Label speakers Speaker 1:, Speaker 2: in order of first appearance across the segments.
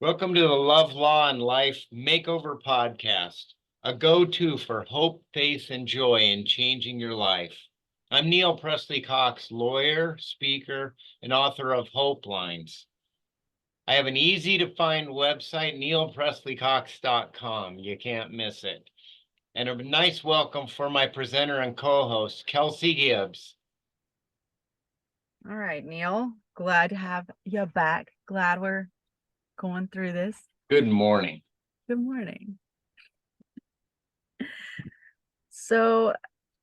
Speaker 1: Welcome to the Love, Law, and Life Makeover podcast, a go-to for hope, faith, and joy in changing your life. I'm Neil Presley Cox, lawyer, speaker, and author of Hope Lines. I have an easy-to-find website, neilpresleycox.com. You can't miss it. And a nice welcome for my presenter and co-host, Kelsy Gibbs.
Speaker 2: All right, Neil. Glad to have you back. Glad we're going through this.
Speaker 1: Good morning.
Speaker 2: Good morning. So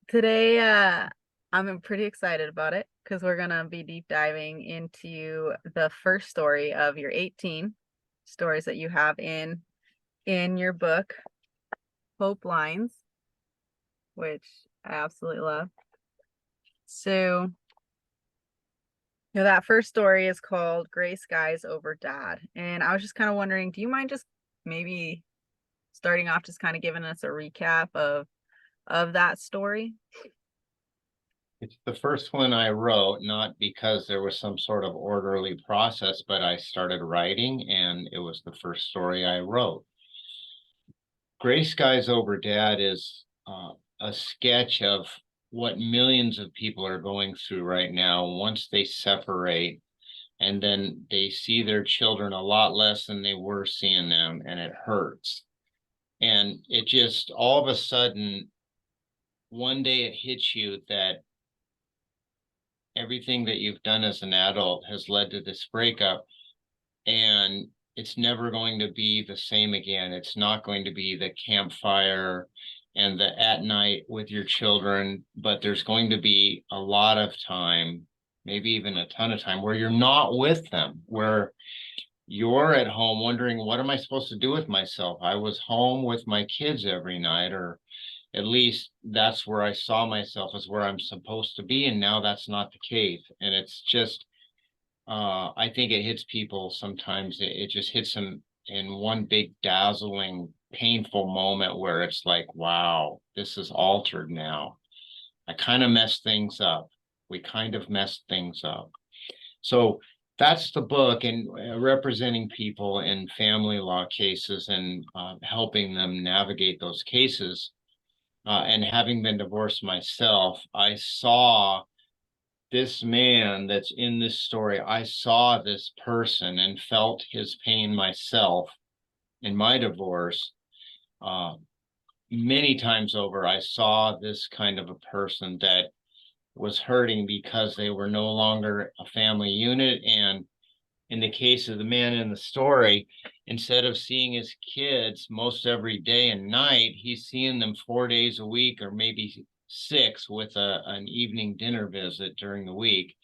Speaker 2: today I'm pretty excited about it because we're gonna be deep diving into the first story of your 18 stories that you have in your book, Hope Lines, which I absolutely love. So that first story is called Gray Skies Over Dad. And I was just kind of wondering, do you mind just maybe starting off just kind of giving us a recap of that story?
Speaker 1: It's the first one I wrote, not because there was some sort of orderly process, but I started writing and it was the first story I wrote. Gray Skies Over Dad is a sketch of what millions of people are going through right now once they separate, and then they see their children a lot less than they were seeing them, and it hurts. And it just all of a sudden, one day it hits you that everything that you've done as an adult has led to this breakup, and it's never going to be the same again. It's not going to be the campfire and the at night with your children, but there's going to be a lot of time, maybe even a ton of time, where you're not with them, where you're at home wondering, what am I supposed to do with myself? I was home with my kids every night, or at least that's where I saw myself as where I'm supposed to be. And now that's not the case. And it's just, I think it hits people sometimes. It just hits them in one big dazzling, painful moment where it's like, wow, this is altered now. I kind of messed things up. We kind of messed things up. So that's the book, and representing people in family law cases and helping them navigate those cases. And having been divorced myself, I saw this man that's in this story. I saw this person and felt his pain myself in my divorce. Many times over, I saw this kind of a person that was hurting because they were no longer a family unit. And in the case of the man in the story, instead of seeing his kids most every day and night, he's seeing them 4 days a week, or maybe 6, with an evening dinner visit during the week.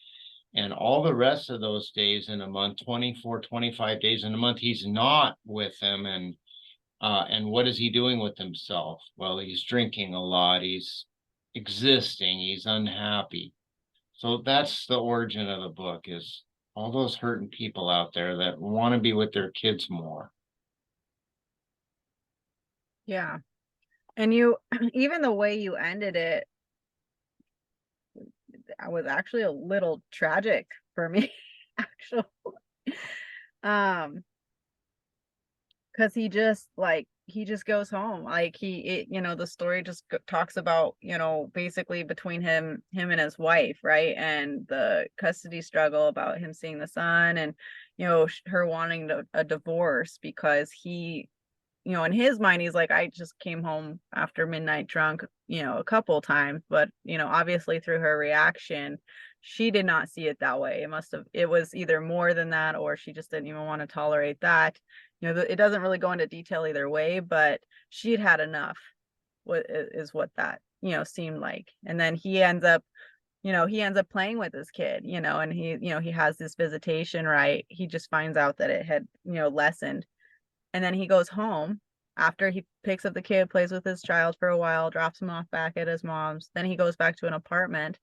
Speaker 1: And all the rest of those days in a month, 24, 25 days in a month, he's not with them. And what is he doing with himself? Well, he's drinking a lot. He's existing. He's unhappy. So that's the origin of the book, is all those hurting people out there that want to be with their kids more.
Speaker 2: Yeah. And you, even the way you ended it, was actually a little tragic for me, actually. Because he just goes home. Like the story just talks about, basically between him and his wife, right? And the custody struggle about him seeing the son, and, her wanting a divorce because he, in his mind, he's like, I just came home after midnight drunk, a couple times, but, obviously through her reaction, she did not see it that way. It was either more than that, or she just didn't even want to tolerate that. It doesn't really go into detail either way, but she had had enough, is what that, seemed like. And then he ends up playing with his kid, and he has this visitation, right? He just finds out that it had, lessened. And then he goes home after he picks up the kid, plays with his child for a while, drops him off back at his mom's. Then he goes back to an apartment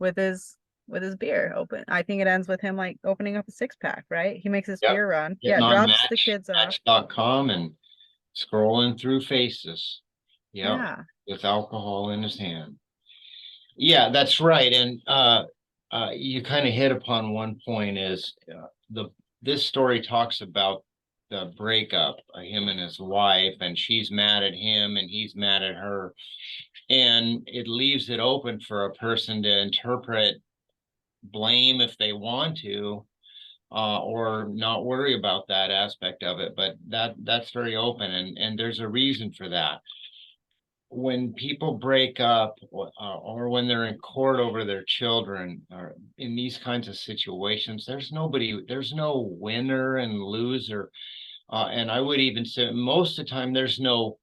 Speaker 2: with his beer open. I think it ends with him like opening up a 6-pack, right? He makes his beer run.
Speaker 1: Getting
Speaker 2: Yeah,
Speaker 1: on
Speaker 2: drops the kids off.
Speaker 1: Match.com and scrolling through faces.
Speaker 2: Yeah.
Speaker 1: With alcohol in his hand. Yeah, that's right. And you kind of hit upon one point, is this story talks about the breakup, him and his wife, and she's mad at him and he's mad at her. And it leaves it open for a person to interpret blame if they want to, or not worry about that aspect of it. But that's very open, and there's a reason for that. When people break up, or when they're in court over their children, or in these kinds of situations, there's no winner and loser. And I would even say most of the time there's no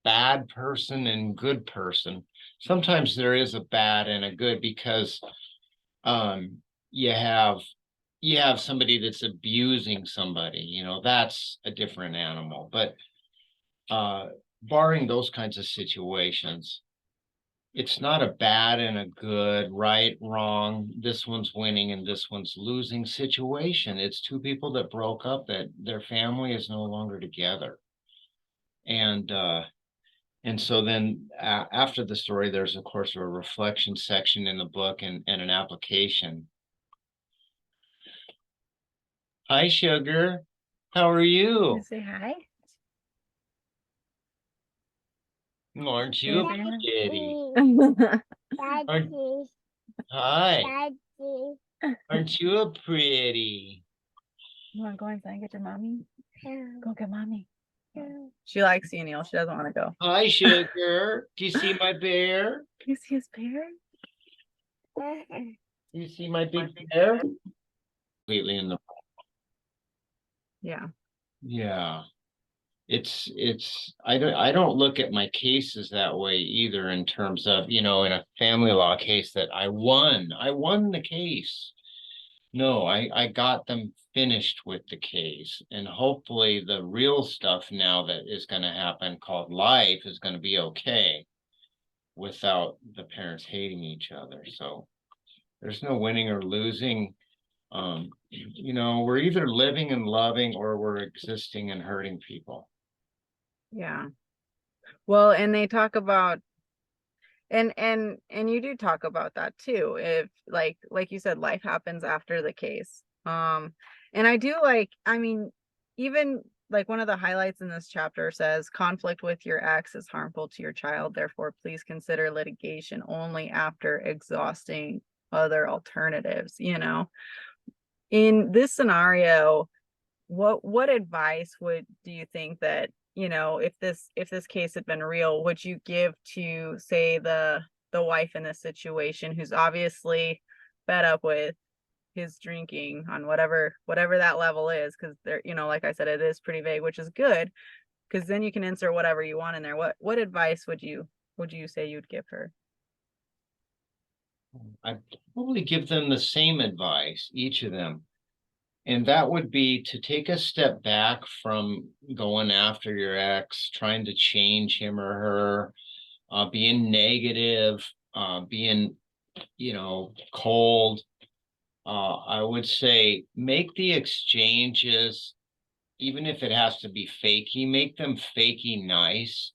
Speaker 1: bad person and good person. Sometimes there is a bad and a good, because you have somebody that's abusing somebody, that's a different animal. But barring those kinds of situations, it's not a bad and a good, right, wrong, this one's winning and this one's losing situation. It's two people that broke up, that their family is no longer together. And so then after the story, there's of course a reflection section in the book, and an application. Hi, sugar. How are you?
Speaker 2: Say hi.
Speaker 1: Aren't you pretty?
Speaker 3: Daddy.
Speaker 1: Hi.
Speaker 3: Daddy.
Speaker 1: Aren't you a pretty?
Speaker 2: You want to go inside and get your mommy?
Speaker 3: Yeah.
Speaker 2: Go get mommy.
Speaker 3: Yeah.
Speaker 2: She likes you, Neil. She doesn't want to go.
Speaker 1: Hi, sugar. Do you see my bear?
Speaker 2: You see his bear?
Speaker 1: Do you see my big bear? Completely in the
Speaker 2: Yeah.
Speaker 1: Yeah. I don't look at my cases that way either, in terms of, in a family law case that I won the case. No, I got them finished with the case, and hopefully the real stuff now that is going to happen, called life, is going to be okay without the parents hating each other. So there's no winning or losing. We're either living and loving, or we're existing and hurting people.
Speaker 2: Yeah. Well, and they talk about, and you do talk about that too. If like you said, life happens after the case. And I do even like one of the highlights in this chapter says conflict with your ex is harmful to your child. Therefore, please consider litigation only after exhausting other alternatives. In this scenario, what advice do you think that, if this case had been real, would you give to, say, the wife in this situation, who's obviously fed up with his drinking on whatever that level is? Because there, like I said, it is pretty vague, which is good, because then you can insert whatever you want in there. What advice would you say you'd give her?
Speaker 1: I'd probably give them the same advice, each of them. And that would be to take a step back from going after your ex, trying to change him or her, being negative, being, cold. I would say make the exchanges, even if it has to be fakey, make them fakey nice,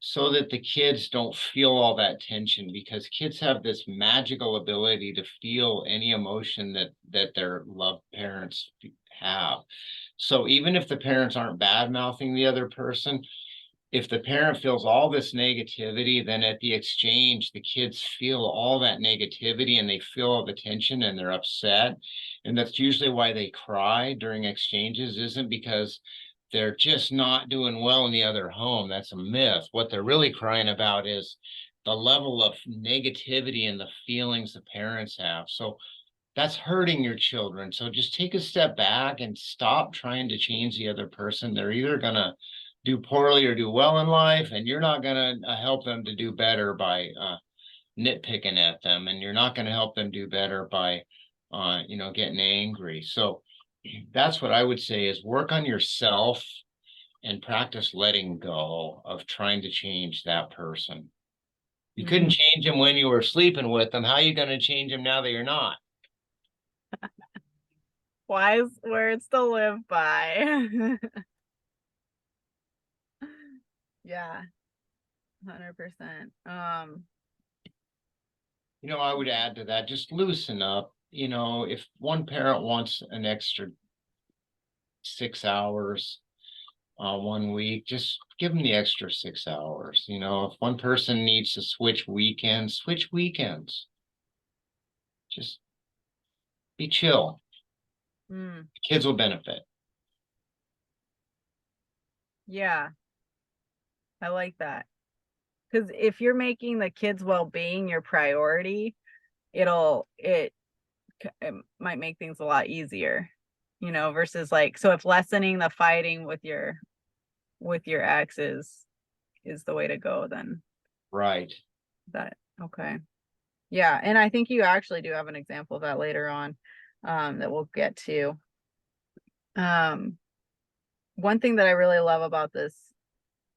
Speaker 1: so that the kids don't feel all that tension, because kids have this magical ability to feel any emotion that their loved parents have. So even if the parents aren't bad mouthing the other person, if the parent feels all this negativity, then at the exchange, the kids feel all that negativity, and they feel all the tension, and they're upset. And that's usually why they cry during exchanges, isn't because they're just not doing well in the other home. That's a myth. What they're really crying about is the level of negativity and the feelings the parents have. So that's hurting your children. So just take a step back and stop trying to change the other person. They're either going to do poorly or do well in life, and you're not going to help them to do better by nitpicking at them, and you're not going to help them do better by getting angry. So that's what I would say, is work on yourself and practice letting go of trying to change that person. You couldn't change them when you were sleeping with them. How are you going to change them now that you're not?
Speaker 2: Wise words to live by. Yeah, 100%.
Speaker 1: I would add to that, just loosen up. If one parent wants an extra 6 hours, one week, just give them the extra 6 hours. You know, if one person needs to switch weekends, switch weekends. Just be chill.
Speaker 2: Mm,
Speaker 1: Kids will benefit.
Speaker 2: yeah, I like that. Because if you're making the kids' well-being your priority, it might make things a lot easier, versus like, so if lessening the fighting with your ex is the way to go, then
Speaker 1: Right.
Speaker 2: that okay. Yeah, and I think you actually do have an example of that later on, that we'll get to. One thing that I really love about this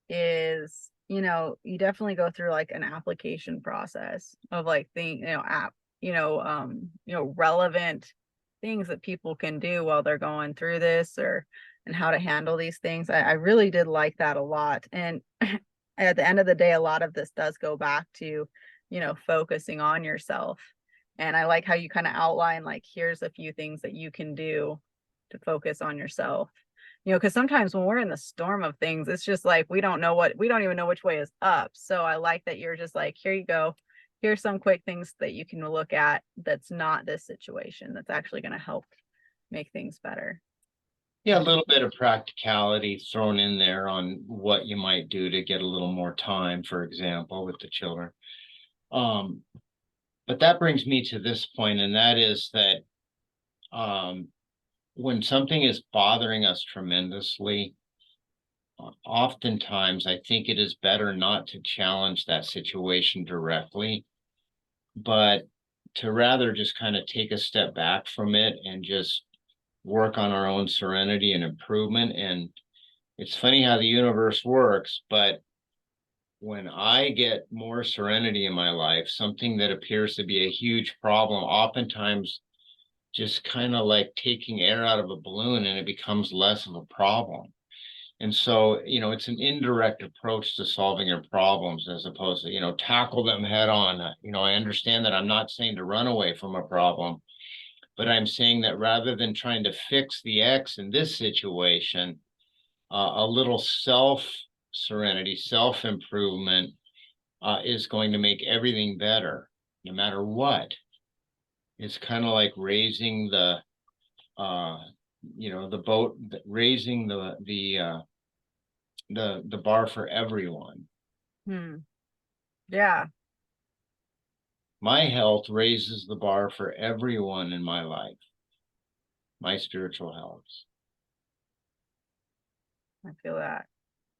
Speaker 2: is, you definitely go through like an application process of like relevant things that people can do while they're going through this, or and how to handle these things. I really did like that a lot. And at the end of the day, a lot of this does go back to, focusing on yourself. And I like how you kind of outline, like, here's a few things that you can do to focus on yourself. Because sometimes when we're in the storm of things, it's just like we don't even know which way is up. So I like that you're just like, here you go. Here's some quick things that you can look at that's not this situation, that's actually going to help make things better.
Speaker 1: Yeah, a little bit of practicality thrown in there on what you might do to get a little more time, for example, with the children. Um, but that brings me to this point, and that is that when something is bothering us tremendously, oftentimes I think it is better not to challenge that situation directly, but to rather just kind of take a step back from it and just work on our own serenity and improvement. And it's funny how the universe works, but when I get more serenity in my life, something that appears to be a huge problem, oftentimes just kind of like taking air out of a balloon, and it becomes less of a problem. And so, it's an indirect approach to solving your problems as opposed to, tackle them head on. I understand that I'm not saying to run away from a problem, but I'm saying that rather than trying to fix the X in this situation, a little self serenity, self improvement is going to make everything better, no matter what. It's kind of like raising uh, the boat, raising the bar for everyone.
Speaker 2: Yeah,
Speaker 1: My health raises the bar for everyone in my life, my spiritual health.
Speaker 2: I feel that.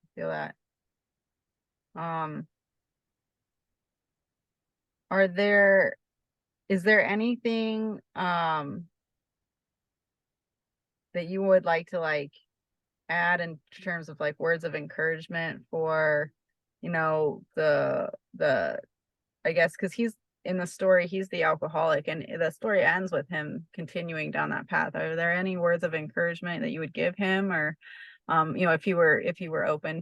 Speaker 2: I feel that. Um, are there is there anything that you would like to like add in terms of like words of encouragement for, the I guess, because he's in the story, he's the alcoholic, and the story ends with him continuing down that path. Are there any words of encouragement that you would give him, or if you were open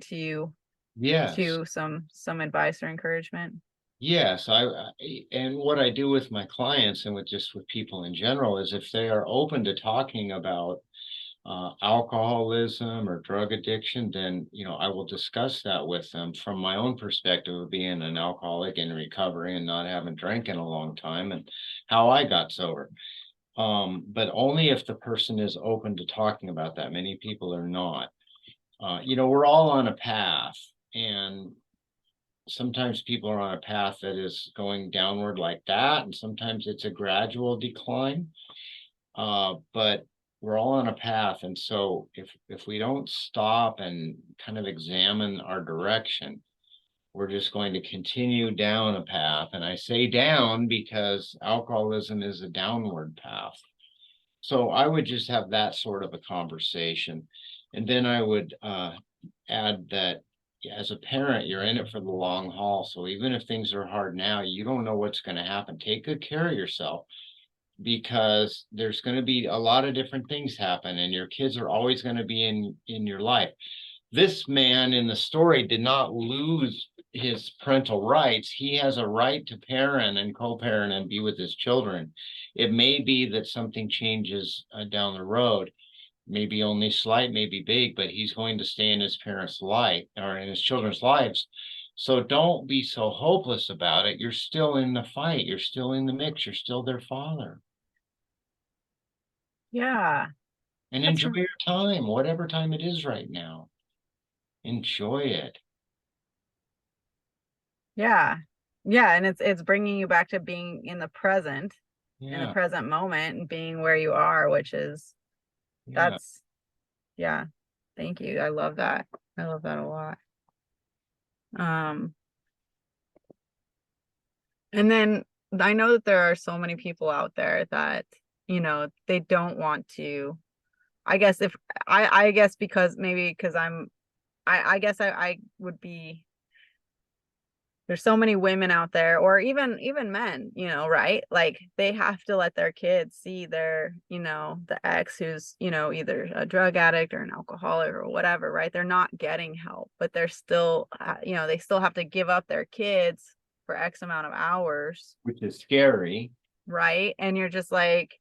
Speaker 1: Yes.
Speaker 2: to some advice or encouragement?
Speaker 1: Yes, and what I do with my clients and with people in general is if they are open to talking about alcoholism or drug addiction, then I will discuss that with them from my own perspective of being an alcoholic in recovery and not having drank in a long time, and how I got sober. But only if the person is open to talking about that. Many people are not. We're all on a path, and sometimes people are on a path that is going downward like that, and sometimes it's a gradual decline. But we're all on a path, and so if we don't stop and kind of examine our direction, we're just going to continue down a path. And I say down because alcoholism is a downward path. So I would just have that sort of a conversation. And then I would add that as a parent, you're in it for the long haul. So even if things are hard now, you don't know what's going to happen. Take good care of yourself, because there's going to be a lot of different things happen, and your kids are always going to be in your life. This man in the story did not lose his parental rights. He has a right to parent and co-parent and be with his children. It may be that something changes down the road, maybe only slight, maybe big, but he's going to stay in his parents' life or in his children's lives. So don't be so hopeless about it. You're still in the fight. You're still in the mix. You're still their father.
Speaker 2: Yeah.
Speaker 1: And
Speaker 2: That's
Speaker 1: enjoy your time, whatever time it is right now. Enjoy it.
Speaker 2: yeah. Yeah, and it's bringing you back to being in the
Speaker 1: Yeah,
Speaker 2: present moment and being where you are, which is
Speaker 1: yeah.
Speaker 2: that's yeah. Thank you. I love that. I love that a lot. Um, and then I know that there are so many people out there that, they don't want to, I guess if I guess because maybe because I guess I would be, there's so many women out there, or even men, right? Like they have to let their kids see their, the ex who's, either a drug addict or an alcoholic or whatever, right? They're not getting help, but they're still, they still have to give up their kids for X amount of hours,
Speaker 1: Which is scary.
Speaker 2: right? And you're just like,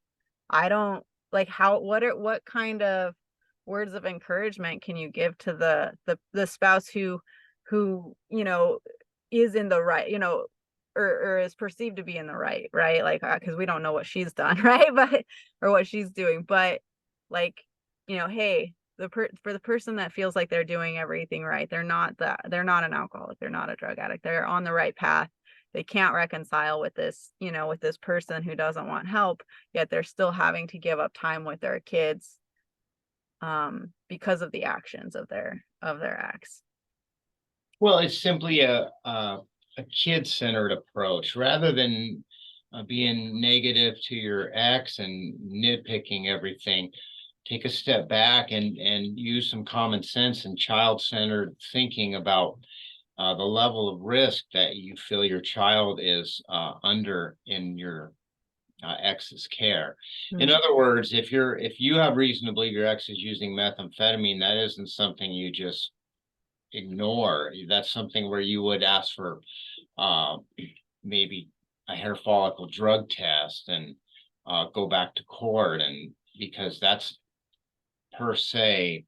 Speaker 2: I don't like what kind of words of encouragement can you give to the spouse who is in the right, or is perceived to be in the right, like because we don't know what she's done, right, but or what she's doing, but like, hey, for the person that feels like they're doing everything right, they're not an alcoholic, they're not a drug addict, they're on the right path. They can't reconcile with this, with this person who doesn't want help, yet they're still having to give up time with their kids, because of the actions of their ex.
Speaker 1: Well, it's simply a kid-centered approach rather than being negative to your ex and nitpicking everything. Take a step back and use some common sense and child-centered thinking about the level of risk that you feel your child is under in your ex's care. In
Speaker 2: Mm.
Speaker 1: other words, if you have reason to believe your ex is using methamphetamine, that isn't something you just ignore. That's something where you would ask for uh, maybe a hair follicle drug test and go back to court, and because that's per se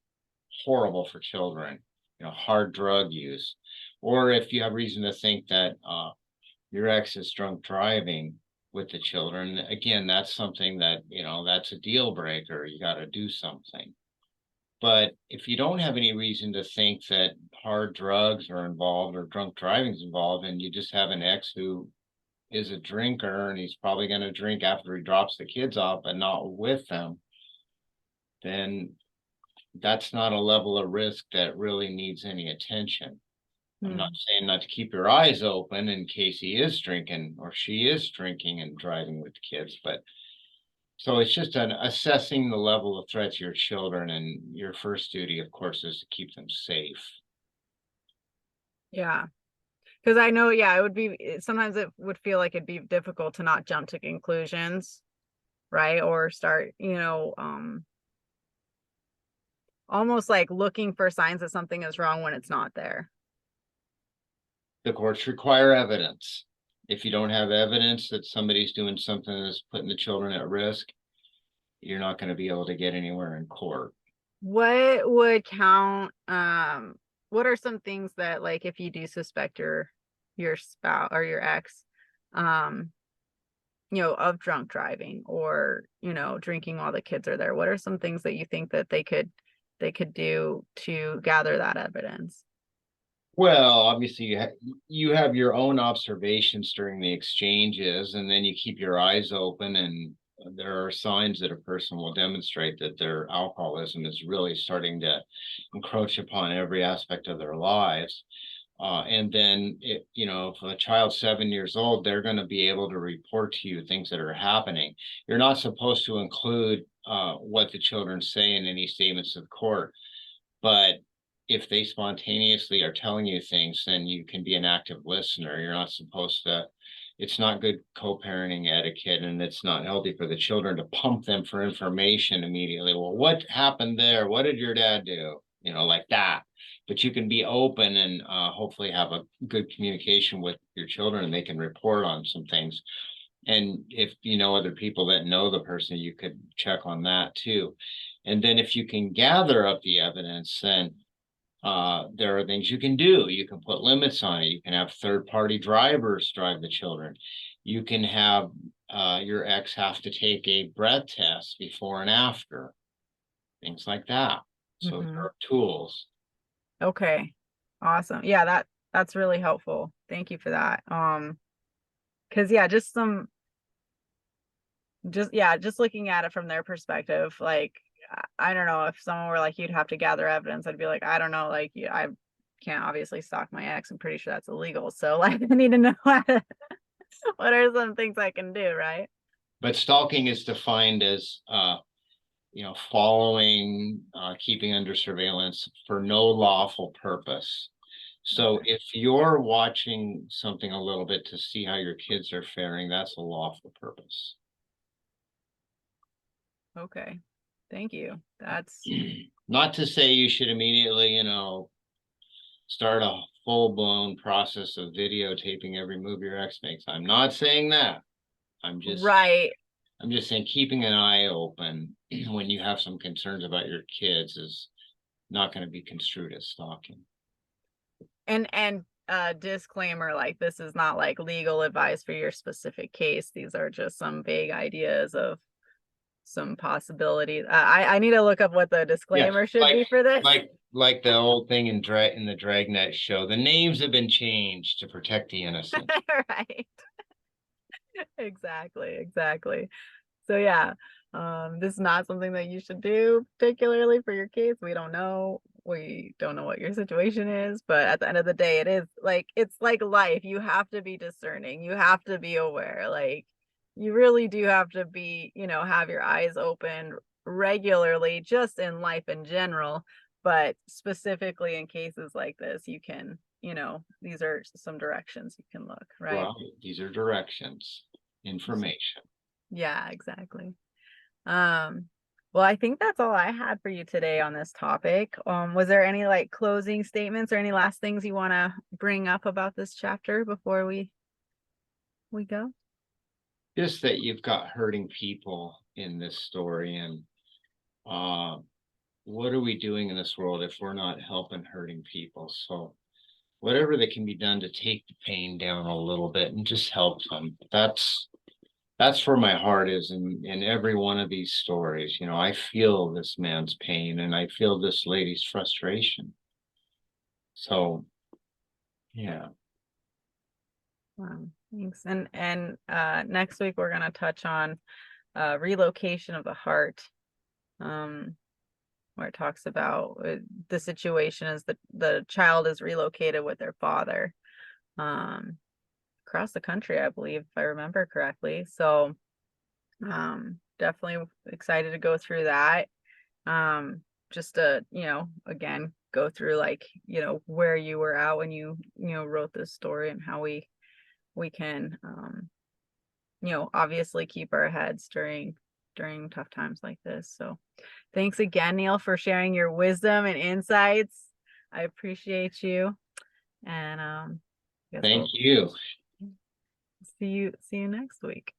Speaker 1: horrible for children, hard drug use. Or if you have reason to think that your ex is drunk driving with the children, again, that's something that, that's a deal breaker. You got to do something. But if you don't have any reason to think that hard drugs are involved or drunk driving is involved, and you just have an ex who is a drinker and he's probably going to drink after he drops the kids off, but not with them, then that's not a level of risk that really needs any attention. I'm not
Speaker 2: Mm.
Speaker 1: saying not to keep your eyes open in case he is drinking or she is drinking and driving with kids, but so it's just an assessing the level of threat to your children, and your first duty, of course, is to keep them safe.
Speaker 2: Yeah, because I know, yeah, it would be, sometimes it would feel like it'd be difficult to not jump to conclusions, right? Or start, almost like looking for signs that something is wrong when it's not there.
Speaker 1: The courts require evidence. If you don't have evidence that somebody's doing something that's putting the children at risk, you're not going to be able to get anywhere in court.
Speaker 2: What would count, what are some things that, like, if you do suspect your spouse or your ex, um, of drunk driving, or, drinking while the kids are there, what are some things that you think that they could do to gather that evidence?
Speaker 1: Well, obviously, you have your own observations during the exchanges, and then you keep your eyes open, and there are signs that a person will demonstrate that their alcoholism is really starting to encroach upon every aspect of their lives. And then, if a child's 7 years old, they're going to be able to report to you things that are happening. You're not supposed to include what the children say in any statements to the court, but if they spontaneously are telling you things, then you can be an active listener. You're not supposed to, it's not good co-parenting etiquette, and it's not healthy for the children to pump them for information immediately. Well, what happened there? What did your dad do? Like that. But you can be open and hopefully have a good communication with your children, and they can report on some things. And if you know other people that know the person, you could check on that too. And then if you can gather up the evidence, then there are things you can do. You can put limits on it. You can have third-party drivers drive the children. You can have your ex have to take a breath test before and after, things like that. So there are tools.
Speaker 2: Okay. Awesome. Yeah, that's really helpful. Thank you for that. Because yeah, just looking at it from their perspective, like I don't know, if someone were like, you'd have to gather evidence, I'd be like, I don't know, like I can't obviously stalk my ex. I'm pretty sure that's illegal. So like I need to know what are some things I can do, right?
Speaker 1: But stalking is defined as following, keeping under surveillance for no lawful purpose. So
Speaker 2: Okay.
Speaker 1: if you're watching something a little bit to see how your kids are faring, that's a lawful purpose.
Speaker 2: Okay. Thank you. That's
Speaker 1: Not to say you should immediately, start a full-blown process of videotaping every move your ex makes. I'm not saying that. I'm just
Speaker 2: right.
Speaker 1: I'm just saying keeping an eye open when you have some concerns about your kids is not going to be construed as stalking.
Speaker 2: And disclaimer, like this is not like legal advice for your specific case. These are just some vague ideas of some possibilities. I need to look up what the
Speaker 1: Yeah,
Speaker 2: disclaimer should be for this.
Speaker 1: like the old thing in the Dragnet show. The names have been changed to protect the innocent.
Speaker 2: Right. Exactly. So yeah, this is not something that you should do particularly for your kids. We don't know. We don't know what your situation is, but at the end of the day, it's like life. You have to be discerning. You have to be aware. Like you really do have to be, have your eyes open regularly, just in life in general, but specifically in cases like this, you can, these are some directions you can look, right?
Speaker 1: Well, these are directions, information.
Speaker 2: Yeah, exactly. Um, well, I think that's all I had for you today on this topic. Was there any like closing statements or any last things you want to bring up about this chapter before we go?
Speaker 1: Just that you've got hurting people in this story, and uh, what are we doing in this world if we're not helping hurting people? So whatever that can be done to take the pain down a little bit and just help them. That's where my heart is in every one of these stories. I feel this man's pain and I feel this lady's frustration. So yeah.
Speaker 2: Thanks. And next week we're gonna touch on relocation of the heart. Where it talks about the situation is that the child is relocated with their father. Across the country, I believe, if I remember correctly. So definitely excited to go through that. Just to, again, go through like, where you were at when you wrote this story and how we can obviously keep our heads during tough times like this. So thanks again, Neil, for sharing your wisdom and insights. I appreciate you. And I guess
Speaker 1: Thank
Speaker 2: we'll
Speaker 1: you.
Speaker 2: see you next week.